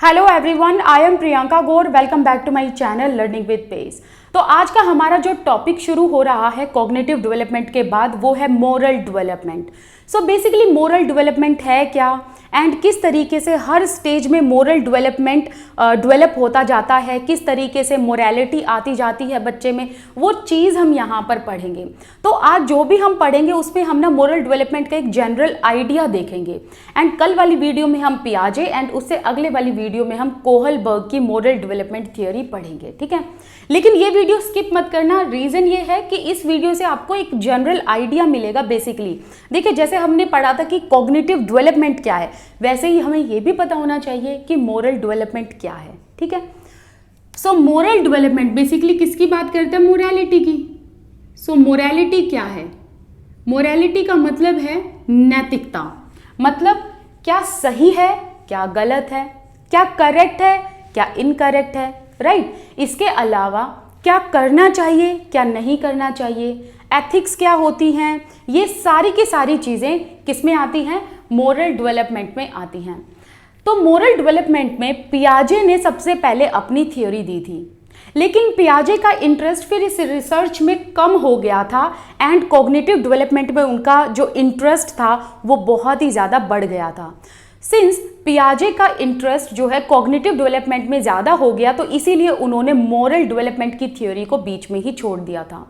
Hello everyone, I am Priyanka Gaur. Welcome back to my channel learning with pace. तो आज का हमारा जो टॉपिक शुरू हो रहा है कॉग्निटिव डेवलपमेंट के बाद, वो है moral development. So basically moral development है क्या एंड किस तरीके से हर स्टेज में मोरल डेवलपमेंट डेवलप होता जाता है, किस तरीके से मोरालिटी आती जाती है बच्चे में, वो चीज़ हम यहाँ पर पढ़ेंगे। तो आज जो भी हम पढ़ेंगे उसमें हम ना मोरल डेवलपमेंट का एक जनरल आइडिया देखेंगे एंड कल वाली वीडियो में हम पियाजे एंड उससे अगले वाली वीडियो में हम कोहलबर्ग की मोरल डेवलपमेंट थियोरी पढ़ेंगे, ठीक है। लेकिन ये वीडियो स्किप मत करना, रीज़न ये है कि इस वीडियो से आपको एक जनरल आइडिया मिलेगा। बेसिकली देखिए, जैसे हमने पढ़ा था कि कॉग्निटिव डेवलपमेंट क्या है, वैसे ही हमें ये भी पता होना चाहिए कि मोरल डेवलपमेंट क्या है, ठीक है। सो मोरल डेवलपमेंट बेसिकली किसकी बात करते हैं? मोरालिटी की। सो मोरालिटी क्या है? मोरालिटी का मतलब है नैतिकता, मतलब क्या सही है, क्या गलत है, क्या करेक्ट है, क्या इनकरेक्ट है, राइट। इसके अलावा क्या करना चाहिए, क्या नहीं करना चाहिए, एथिक्स क्या होती हैं, ये सारी की सारी चीज़ें किस में आती हैं? मोरल डेवलपमेंट में आती हैं। तो मोरल डेवलपमेंट में पियाजे ने सबसे पहले अपनी थ्योरी दी थी, लेकिन पियाजे का इंटरेस्ट फिर इस रिसर्च में कम हो गया था एंड कॉग्निटिव डेवलपमेंट में उनका जो इंटरेस्ट था वो बहुत ही ज़्यादा बढ़ गया था। सिंस पियाजे का इंटरेस्ट जो है कॉग्निटिव डेवलपमेंट में ज़्यादा हो गया, तो इसीलिए उन्होंने मोरल डेवलपमेंट की थ्योरी को बीच में ही छोड़ दिया था।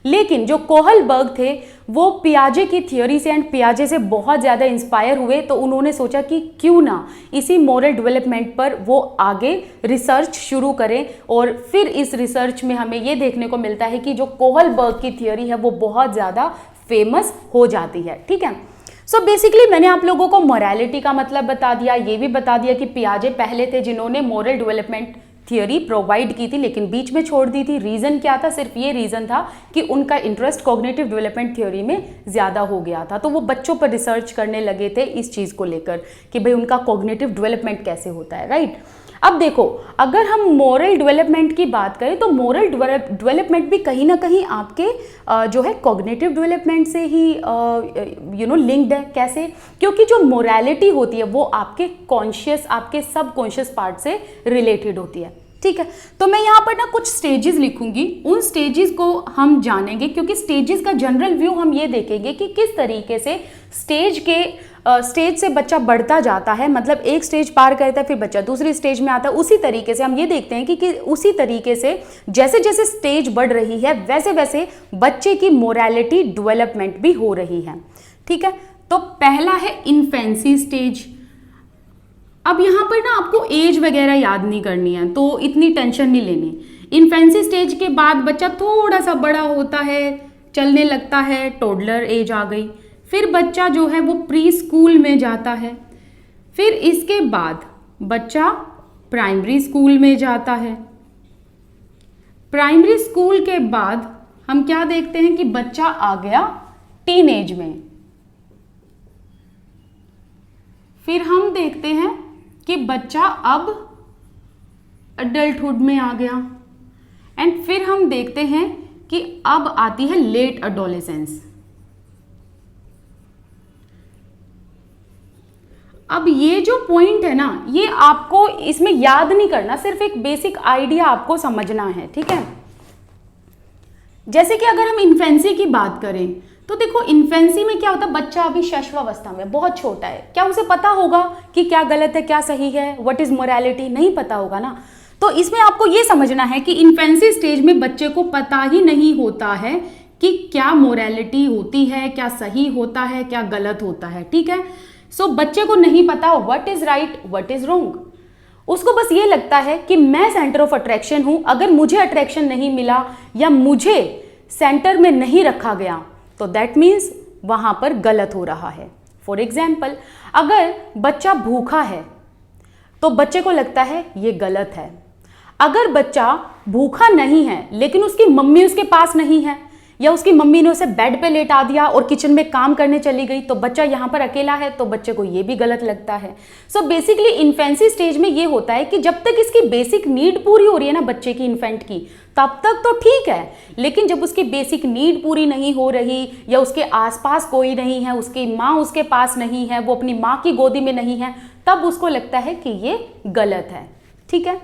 लेकिन जो कोहलबर्ग थे वो पियाजे की थ्योरी से एंड पियाजे से बहुत ज़्यादा इंस्पायर हुए, तो उन्होंने सोचा कि क्यों ना इसी मोरल डेवलपमेंट पर वो आगे रिसर्च शुरू करें। और फिर इस रिसर्च में हमें ये देखने को मिलता है कि जो कोहलबर्ग की थ्योरी है वो बहुत ज़्यादा फेमस हो जाती है, ठीक है। सो बेसिकली मैंने आप लोगों को मोरालिटी का मतलब बता दिया, ये भी बता दिया कि पियाजे पहले थे जिन्होंने मोरल डेवलपमेंट थियोरी प्रोवाइड की थी लेकिन बीच में छोड़ दी थी। रीज़न क्या था? सिर्फ ये रीज़न था कि उनका इंटरेस्ट कॉग्निटिव डेवलपमेंट थ्योरी में ज़्यादा हो गया था, तो वो बच्चों पर रिसर्च करने लगे थे इस चीज़ को लेकर कि भाई उनका कॉग्निटिव डेवलपमेंट कैसे होता है, राइट। अब देखो, अगर हम मोरल डेवलपमेंट की बात करें तो मोरल डेवलपमेंट भी कहीं ना कहीं आपके जो है कॉग्निटिव डेवलपमेंट से ही लिंक्ड है। कैसे? क्योंकि जो मोरालिटी होती है वो आपके कॉन्शियस, आपके सबकॉन्शियस पार्ट से रिलेटेड होती है, ठीक है। तो मैं यहाँ पर ना कुछ स्टेजेस लिखूंगी, उन स्टेजेस को हम जानेंगे, क्योंकि स्टेजेस का जनरल व्यू हम ये देखेंगे कि किस तरीके से स्टेज से बच्चा बढ़ता जाता है, मतलब एक स्टेज पार करता है फिर बच्चा दूसरी स्टेज में आता है। उसी तरीके से हम ये देखते हैं कि उसी तरीके से जैसे जैसे स्टेज बढ़ रही है वैसे वैसे बच्चे की मोरालिटी डेवलपमेंट भी हो रही है, ठीक है। तो पहला है इन्फेंसी स्टेज। अब यहाँ पर ना आपको एज वगैरह याद नहीं करनी है, तो इतनी टेंशन नहीं लेनी। इन्फेंसी स्टेज के बाद बच्चा थोड़ा सा बड़ा होता है, चलने लगता है, टोडलर एज आ गई। फिर बच्चा जो है वो प्री स्कूल में जाता है। फिर इसके बाद बच्चा प्राइमरी स्कूल में जाता है। प्राइमरी स्कूल के बाद हम क्या देखते हैं कि बच्चा आ गया टीन एज में। फिर हम देखते हैं कि बच्चा अब अडल्टहुड में आ गया एंड फिर हम देखते हैं कि अब आती है लेट एडोलेसेंस। अब ये जो पॉइंट है ना, ये आपको इसमें याद नहीं करना, सिर्फ एक बेसिक आइडिया आपको समझना है, ठीक है। जैसे कि अगर हम इन्फेंसी की बात करें तो देखो, इन्फेंसी में क्या होता है, बच्चा अभी शैशवावस्था में बहुत छोटा है, क्या उसे पता होगा कि क्या गलत है, क्या सही है, व्हाट इज मोरालिटी? नहीं पता होगा ना। तो इसमें आपको ये समझना है कि इन्फेंसी स्टेज में बच्चे को पता ही नहीं होता है कि क्या मोरालिटी होती है, क्या सही होता है, क्या गलत होता है, ठीक है। सो बच्चे को नहीं पता what is right, what is wrong. उसको बस ये लगता है कि मैं सेंटर ऑफ अट्रैक्शन हूं, अगर मुझे अट्रैक्शन नहीं मिला या मुझे सेंटर में नहीं रखा गया तो दैट मीन्स वहां पर गलत हो रहा है। फॉर एग्जाम्पल, अगर बच्चा भूखा है तो बच्चे को लगता है ये गलत है। अगर बच्चा भूखा नहीं है लेकिन उसकी मम्मी उसके पास नहीं है या उसकी मम्मी ने उसे बेड पे लेटा दिया और किचन में काम करने चली गई, तो बच्चा यहाँ पर अकेला है, तो बच्चे को ये भी गलत लगता है। सो बेसिकली इन्फेंसी स्टेज में ये होता है कि जब तक इसकी बेसिक नीड पूरी हो रही है ना बच्चे की, इन्फेंट की, तब तक तो ठीक है। लेकिन जब उसकी बेसिक नीड पूरी नहीं हो रही या उसके आसपास कोई नहीं है, उसकी माँ उसके पास नहीं है, वो अपनी माँ की गोदी में नहीं है, तब उसको लगता है कि ये गलत है। ठीक है,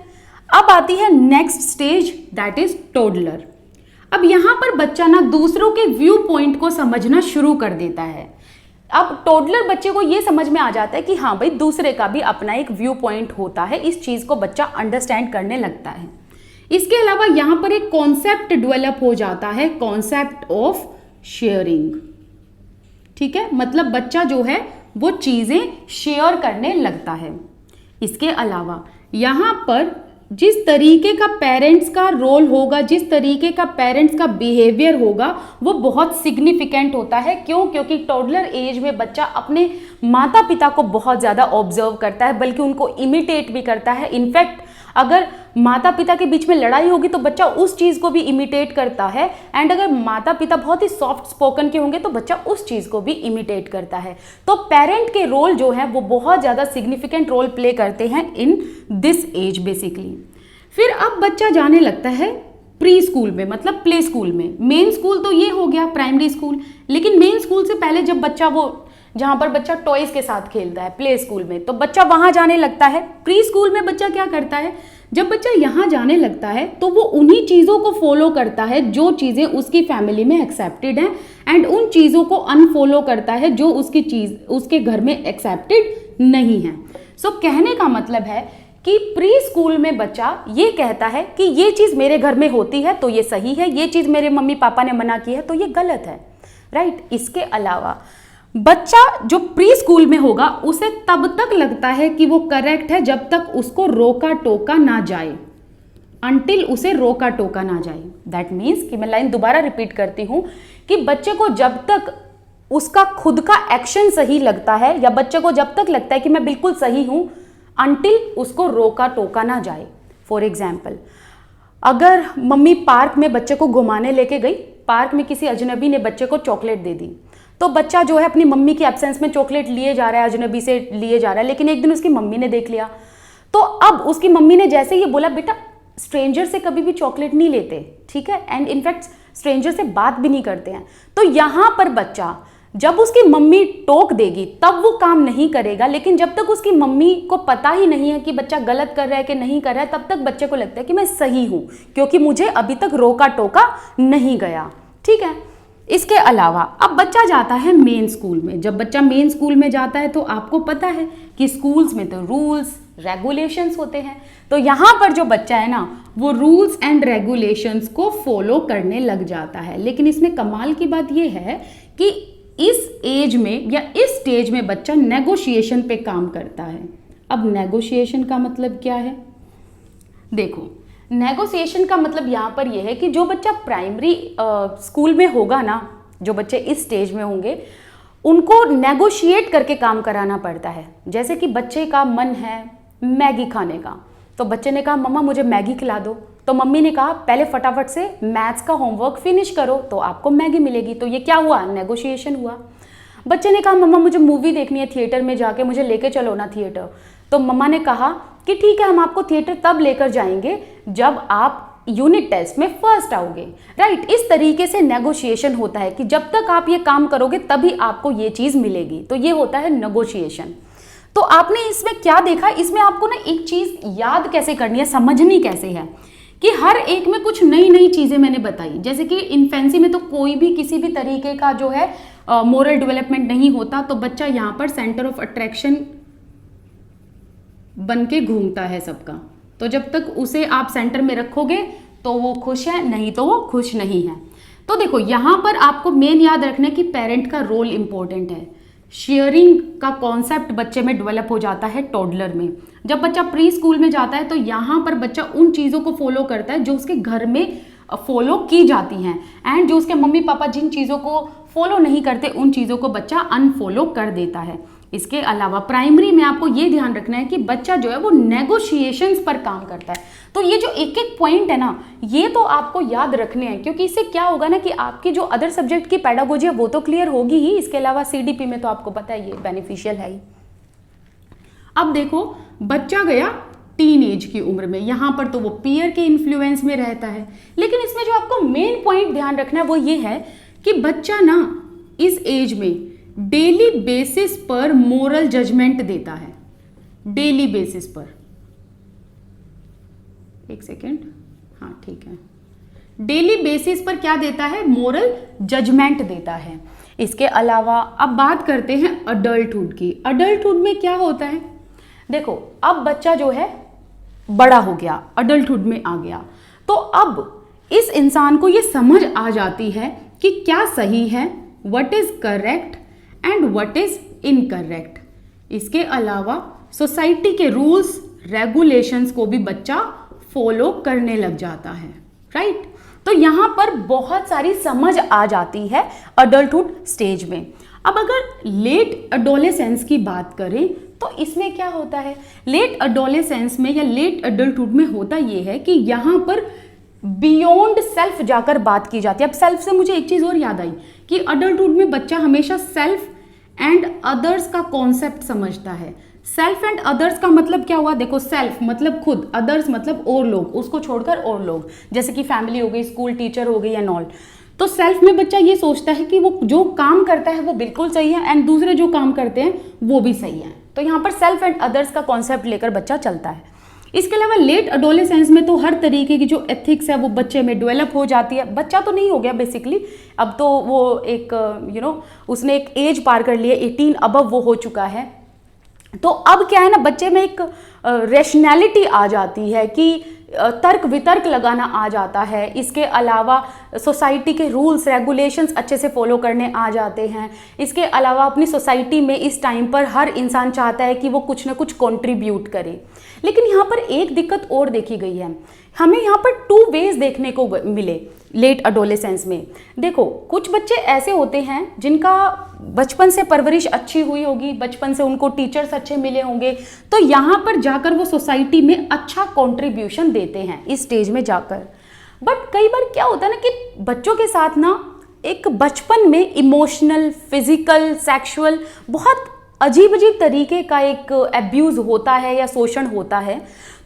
अब आती है next stage, that is toddler. अब यहां पर बच्चा ना दूसरों के व्यू पॉइंट को समझना शुरू कर देता है। अब टोडलर बच्चे को ये समझ में आ जाता है कि हाँ भाई, दूसरे का भी अपना एक व्यू पॉइंट होता है, इस चीज को बच्चा अंडरस्टैंड करने लगता है। इसके अलावा यहां पर एक कॉन्सेप्ट डेवलप हो जाता है, कॉन्सेप्ट ऑफ शेयरिंग। ठीक है, मतलब बच्चा जो है वो चीजें शेयर करने लगता है। इसके अलावा यहां पर जिस तरीके का पेरेंट्स का रोल होगा, जिस तरीके का पेरेंट्स का बिहेवियर होगा, वो बहुत सिग्निफिकेंट होता है। क्यों? क्योंकि टोडलर एज में बच्चा अपने माता पिता को बहुत ज़्यादा ऑब्जर्व करता है, बल्कि उनको इमिटेट भी करता है। इनफैक्ट अगर माता पिता के बीच में लड़ाई होगी तो बच्चा उस चीज़ को भी इमिटेट करता है, एंड अगर माता पिता बहुत ही सॉफ्ट स्पोकन के होंगे तो बच्चा उस चीज़ को भी इमिटेट करता है। तो पेरेंट के रोल जो है वो बहुत ज़्यादा सिग्निफिकेंट रोल प्ले करते हैं इन दिस एज बेसिकली। फिर अब बच्चा जाने लगता है प्री स्कूल में, मतलब प्ले स्कूल में। मेन स्कूल तो ये हो गया प्राइमरी स्कूल, लेकिन मेन स्कूल से पहले जब बच्चा वो जहाँ पर बच्चा टॉयज के साथ खेलता है प्ले स्कूल में, तो बच्चा वहाँ जाने लगता है। प्री स्कूल में बच्चा क्या करता है, जब बच्चा यहाँ जाने लगता है तो वो उन्हीं चीज़ों को फॉलो करता है जो चीज़ें उसकी फैमिली में एक्सेप्टेड हैं, एंड उन चीज़ों को अनफॉलो करता है जो उसके घर में एक्सेप्टेड नहीं है। सो कहने का मतलब है कि प्री स्कूल में बच्चा ये कहता है कि ये चीज़ मेरे घर में होती है तो ये सही है, ये चीज़ मेरे मम्मी पापा ने मना की है तो ये गलत है, राइट। इसके अलावा बच्चा जो प्री स्कूल में होगा उसे तब तक लगता है कि वो करेक्ट है जब तक उसको रोका टोका ना जाए, अनटिल उसे रोका टोका ना जाए। दैट मीन्स कि मैं लाइन दोबारा रिपीट करती हूं कि बच्चे को जब तक उसका खुद का एक्शन सही लगता है, या बच्चे को जब तक लगता है कि मैं बिल्कुल सही हूं, अनटिल उसको रोका टोका ना जाए। फॉर एग्जाम्पल, अगर मम्मी पार्क में बच्चे को घुमाने लेके गई, पार्क में किसी अजनबी ने बच्चे को चॉकलेट दे दी, तो बच्चा जो है अपनी मम्मी की एब्सेंस में चॉकलेट लिए जा रहा है, अजनबी से लिए जा रहा है, लेकिन एक दिन उसकी मम्मी ने देख लिया। तो अब उसकी मम्मी ने जैसे ये बोला, बेटा स्ट्रेंजर से कभी भी चॉकलेट नहीं लेते, ठीक है, एंड इनफैक्ट स्ट्रेंजर से बात भी नहीं करते हैं। तो यहाँ पर बच्चा जब उसकी मम्मी टोक देगी तब वो काम नहीं करेगा, लेकिन जब तक उसकी मम्मी को पता ही नहीं है कि बच्चा गलत कर रहा है कि नहीं कर रहा है, तब तक बच्चे को लगता है कि मैं सही हूँ क्योंकि मुझे अभी तक रोका टोका नहीं गया। ठीक है, इसके अलावा अब बच्चा जाता है मेन स्कूल में। जब बच्चा मेन स्कूल में जाता है तो आपको पता है कि स्कूल्स में तो रूल्स रेगुलेशंस होते हैं, तो यहाँ पर जो बच्चा है ना वो रूल्स एंड रेगुलेशंस को फॉलो करने लग जाता है। लेकिन इसमें कमाल की बात ये है कि इस एज में या इस स्टेज में बच्चा नेगोशिएशन पे काम करता है। अब नेगोशिएशन का मतलब क्या है? देखो, नेगोशिएशन का मतलब यहाँ पर यह है कि जो बच्चा प्राइमरी स्कूल में होगा ना, जो बच्चे इस स्टेज में होंगे, उनको नेगोशिएट करके काम कराना पड़ता है। जैसे कि बच्चे का मन है मैगी खाने का, तो बच्चे ने कहा मम्मा मुझे मैगी खिला दो, तो मम्मी ने कहा पहले फटाफट से मैथ्स का होमवर्क फिनिश करो तो आपको मैगी मिलेगी। तो ये क्या हुआ? नेगोशिएशन हुआ। बच्चे ने कहा मम्मा मुझे मूवी देखनी है थिएटर में जाके, मुझे लेके चलो ना थिएटर। तो मम्मा ने कहा कि ठीक है, हम आपको थिएटर तब लेकर जाएंगे जब आप यूनिट टेस्ट में फर्स्ट आओगे, राइट। इस तरीके से नेगोशिएशन होता है कि जब तक आप ये काम करोगे तभी आपको ये चीज़ मिलेगी। तो ये होता है नेगोशिएशन। तो आपने इसमें क्या देखा? इसमें आपको ना एक चीज़ याद कैसे करनी है, समझनी कैसे है कि हर एक में कुछ नई नई चीज़ें मैंने बताई। जैसे कि इन्फेंसी में तो कोई भी किसी भी तरीके का जो है मोरल डेवलपमेंट नहीं होता, तो बच्चा यहाँ पर सेंटर ऑफ अट्रैक्शन बन के घूमता है सबका। तो जब तक उसे आप सेंटर में रखोगे तो वो खुश है, नहीं तो वो खुश नहीं है। तो देखो यहाँ पर आपको मेन याद रखना है कि पेरेंट का रोल इंपॉर्टेंट है। शेयरिंग का कॉन्सेप्ट बच्चे में डेवलप हो जाता है टॉडलर में। जब बच्चा प्री स्कूल में जाता है तो यहाँ पर बच्चा उन चीज़ों को फॉलो करता है जो उसके घर में फॉलो की जाती हैं, एंड जो उसके मम्मी पापा जिन चीज़ों को फॉलो नहीं करते उन चीज़ों को बच्चा अनफॉलो कर देता है। इसके अलावा प्राइमरी में आपको ये ध्यान रखना है कि बच्चा जो है वो नेगोशिएशंस पर काम करता है। तो ये जो एक एक पॉइंट है ना, ये तो आपको याद रखने हैं, क्योंकि इससे क्या होगा ना कि आपकी जो अदर सब्जेक्ट की पेडागोजी है वो तो क्लियर होगी ही, इसके अलावा सीडीपी में तो आपको पता है ये बेनिफिशियल है ही। अब देखो, बच्चा गया टीन एज की उम्र में, यहाँ पर तो वो पीयर के इन्फ्लुएंस में रहता है। लेकिन इसमें जो आपको मेन पॉइंट ध्यान रखना है वो ये है कि बच्चा ना इस एज में डेली बेसिस पर मोरल जजमेंट देता है। डेली बेसिस पर, एक सेकेंड, हाँ ठीक है, डेली बेसिस पर क्या देता है, मोरल जजमेंट देता है। इसके अलावा अब बात करते हैं अडल्टहुड की। अडल्टहुड में क्या होता है, देखो अब बच्चा जो है बड़ा हो गया, अडल्टहुड में आ गया, तो अब इस इंसान को ये समझ आ जाती है कि क्या सही है, what is correct and what is incorrect. इसके अलावा सोसाइटी के रूल्स रेगुलेशंस को भी बच्चा फॉलो करने लग जाता है, राइट। तो यहाँ पर बहुत सारी समझ आ जाती है अडल्टहुड स्टेज में। अब अगर लेट एडोलेसेंस की बात करें तो इसमें क्या होता है, लेट एडोलेसेंस में या लेट एडल्टहुड में होता ये है कि यहाँ पर बियॉन्ड सेल्फ जाकर बात की जाती है। अब सेल्फ से मुझे एक चीज और याद आई कि अडल्टहुड में बच्चा हमेशा सेल्फ एंड अदर्स का कॉन्सेप्ट समझता है। सेल्फ एंड अदर्स का मतलब क्या हुआ, देखो सेल्फ मतलब खुद, अदर्स मतलब और लोग, उसको छोड़कर और लोग, जैसे कि फैमिली हो गई, स्कूल टीचर हो गई एंड ऑल। तो सेल्फ में बच्चा ये सोचता है कि वो जो काम करता है वो बिल्कुल सही है एंड दूसरे जो काम करते हैं वो भी सही है। तो यहाँ पर सेल्फ एंड अदर्स का कॉन्सेप्ट लेकर बच्चा चलता है। इसके अलावा लेट एडोलेसेंस में तो हर तरीके की जो एथिक्स है वो बच्चे में डेवलप हो जाती है। बच्चा तो नहीं हो गया बेसिकली, अब तो वो एक उसने एक एज पार कर लिया, 18 अबव वो हो चुका है। तो अब क्या है ना, बच्चे में एक रैशनैलिटी आ जाती है कि तर्क वितर्क लगाना आ जाता है। इसके अलावा सोसाइटी के रूल्स रेगुलेशंस अच्छे से फॉलो करने आ जाते हैं। इसके अलावा अपनी सोसाइटी में इस टाइम पर हर इंसान चाहता है कि वो कुछ ना कुछ कंट्रीब्यूट करे। लेकिन यहाँ पर एक दिक्कत और देखी गई है, हमें यहाँ पर 2 वेज देखने को मिले लेट एडोलेसेंस में। देखो कुछ बच्चे ऐसे होते हैं जिनका बचपन से परवरिश अच्छी हुई होगी, बचपन से उनको टीचर्स अच्छे मिले होंगे, तो यहाँ पर जाकर वो सोसाइटी में अच्छा कंट्रीब्यूशन देते हैं इस स्टेज में जाकर। बट कई बार क्या होता है ना कि बच्चों के साथ ना एक बचपन में इमोशनल, फिजिकल, सेक्सुअल बहुत अजीब अजीब तरीके का एक एब्यूज होता है या शोषण होता है।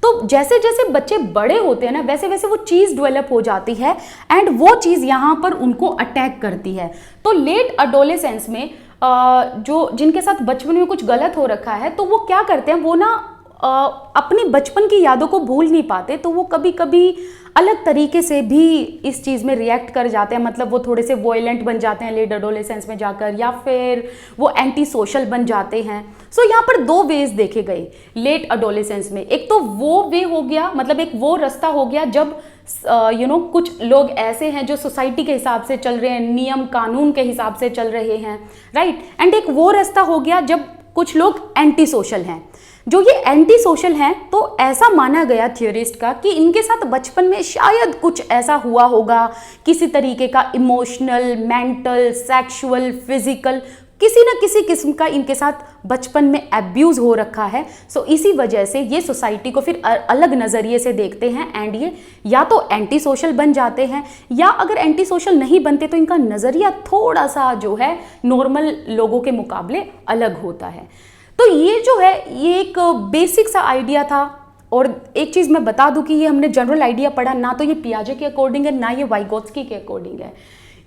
तो जैसे जैसे बच्चे बड़े होते हैं ना वैसे वैसे वो चीज़ डेवलप हो जाती है एंड वो चीज़ यहाँ पर उनको अटैक करती है। तो लेट एडोलेसेंस में जो जिनके साथ बचपन में कुछ गलत हो रखा है तो वो क्या करते हैं, वो ना अपनी बचपन की यादों को भूल नहीं पाते, तो वो कभी कभी अलग तरीके से भी इस चीज़ में रिएक्ट कर जाते हैं। मतलब वो थोड़े से वॉयलेंट बन जाते हैं लेट एडोलेसेंस में जाकर, या फिर वो एंटी सोशल बन जाते हैं। सो यहाँ पर 2 वेज देखे गए लेट एडोलेसेंस में। एक तो वो वे हो गया, मतलब एक वो रास्ता हो गया जब कुछ लोग ऐसे हैं जो सोसाइटी के हिसाब से चल रहे हैं, नियम कानून के हिसाब से चल रहे हैं, राइट। एंड एक वो रास्ता हो गया जब कुछ लोग एंटी सोशल हैं। जो ये एंटी सोशल हैं तो ऐसा माना गया थियोरिस्ट का कि इनके साथ बचपन में शायद कुछ ऐसा हुआ होगा, किसी तरीके का इमोशनल, मेंटल, सेक्सुअल, फिजिकल, किसी न किसी किस्म का इनके साथ बचपन में एब्यूज हो रखा है। सो इसी वजह से ये सोसाइटी को फिर अलग नज़रिए से देखते हैं एंड ये या तो एंटी सोशल बन जाते हैं, या अगर एंटी सोशल नहीं बनते तो इनका नज़रिया थोड़ा सा जो है नॉर्मल लोगों के मुकाबले अलग होता है। तो ये जो है ये एक बेसिक सा आइडिया था। और एक चीज़ मैं बता दूं कि ये हमने जनरल आइडिया पढ़ा, ना तो ये पियाजे के अकॉर्डिंग है ना ये वाइगोत्स्की के अकॉर्डिंग है।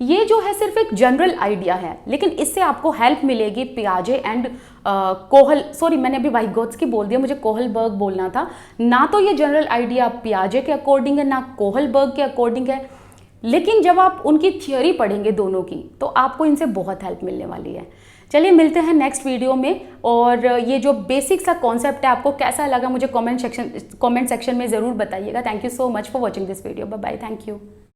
ये जो है सिर्फ एक जनरल आइडिया है, लेकिन इससे आपको हेल्प मिलेगी पियाजे एंड मैंने अभी वाइगोत्स्की बोल दिया, मुझे कोहलबर्ग बोलना था। ना तो ये जनरल आइडिया पियाजे के अकॉर्डिंग है ना कोहलबर्ग के अकॉर्डिंग है, लेकिन जब आप उनकी थियोरी पढ़ेंगे दोनों की तो आपको इनसे बहुत हेल्प मिलने वाली है। चलिए मिलते हैं नेक्स्ट वीडियो में। और ये जो बेसिक सा कॉन्सेप्ट है आपको कैसा लगा मुझे कमेंट सेक्शन में ज़रूर बताइएगा। Thank you so much for watching this video. Bye bye, thank you.